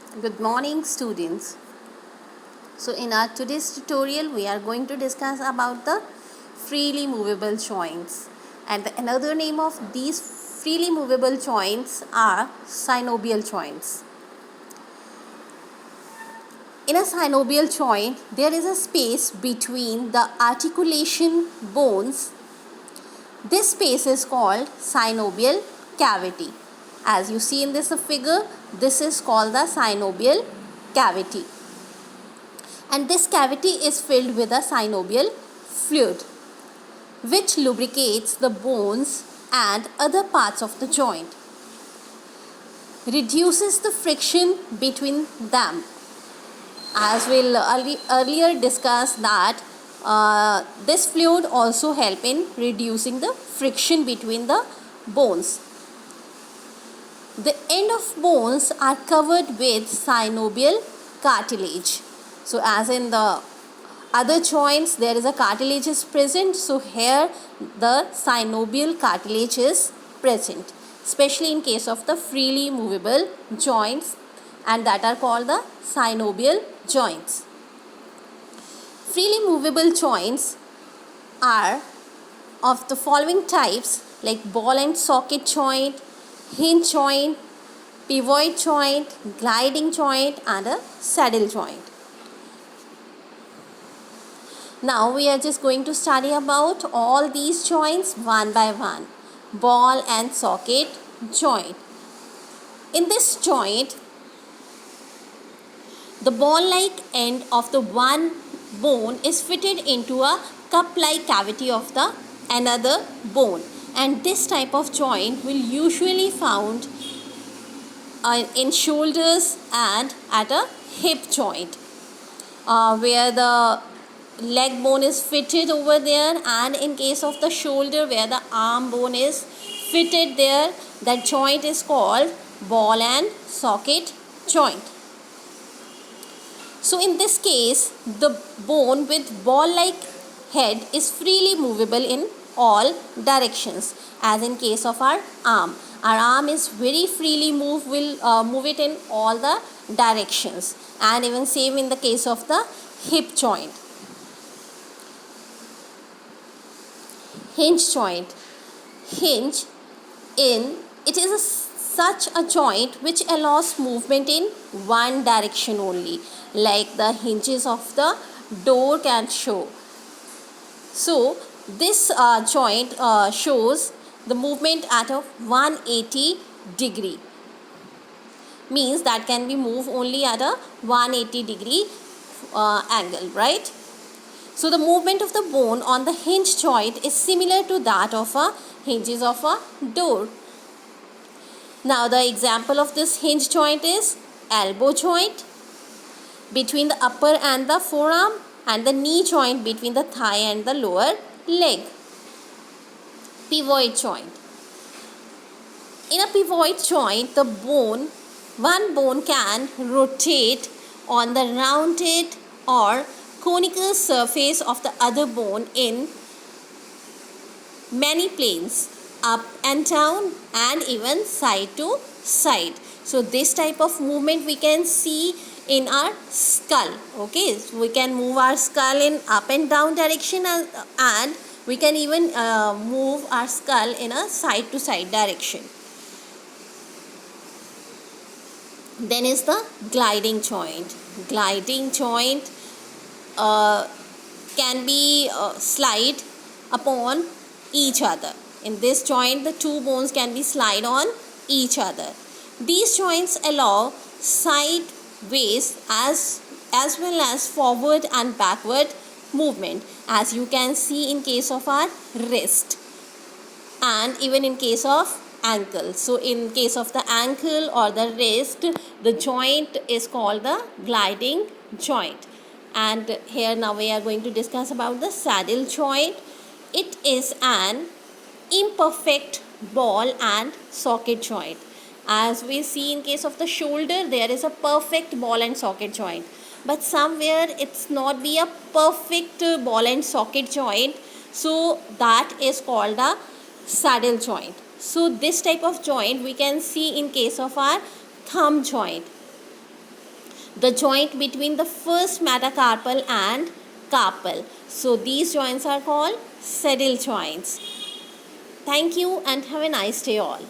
Good morning, students. So in our today's tutorial we are going to discuss about the freely movable joints, and another name of these freely movable joints are synovial joints. In a synovial joint there is a space between the articulation bones. This space is called synovial cavity. As you see in this figure, this is called the synovial cavity, and this cavity is filled with a synovial fluid which lubricates the bones and other parts of the joint, reduces the friction between them. As we'll earlier discussed that this fluid also help in reducing the friction between the bones. The end of bones are covered with synovial cartilage. So as in the other joints there is a cartilage is present, so here the synovial cartilage is present, especially in case of the freely movable joints, and that are called the synovial joints. Freely movable joints are of the following types, like ball and socket joint, hinge joint, pivot joint, gliding joint, and a saddle joint. Now we are just going to study about all these joints one by one. Ball and socket joint. In this joint, the ball-like end of the one bone is fitted into a cup-like cavity of the another bone, and this type of joint will usually found in shoulders and at a hip joint, where the leg bone is fitted over there, and in case of the shoulder where the arm bone is fitted there, that joint is called ball and socket joint. So in this case, the bone with ball-like head is freely movable in all directions, as in case of our arm. Our arm is very freely move it in all the directions, and even same in the case of the hip joint. Hinge joint. Hinge it is such a joint which allows movement in one direction only, like the hinges of the door can show. So this joint shows the movement at a 180 degree, means that can be moved only at a 180 degree angle, right? So the movement of the bone on the hinge joint is similar to that of a hinges of a door. Now the example of this hinge joint is elbow joint between the upper and the forearm, and the knee joint between the thigh and the lower leg. Pivot joint. In a pivot joint, one bone can rotate on the rounded or conical surface of the other bone in many planes, up and down and even side to side. So this type of movement we can see in our skull. Okay, so we can move our skull in up and down direction, and we can even move our skull in a side to side direction. Then is the gliding joint. Gliding joint can be slide upon each other. In this joint, the two bones can be slide on each other. These joints allow sideways as well as forward and backward movement, as you can see in case of our wrist and even in case of ankle. So in case of the ankle or the wrist, the joint is called the gliding joint. And here now we are going to discuss about the saddle joint. It is an imperfect ball and socket joint. As we see in case of the shoulder, there is a perfect ball and socket joint, but somewhere it's not be a perfect ball and socket joint, so that is called a saddle joint. So this type of joint we can see in case of our thumb joint. the joint between the first metacarpal and carpal. So these joints are called saddle joints. Thank you and have a nice day all.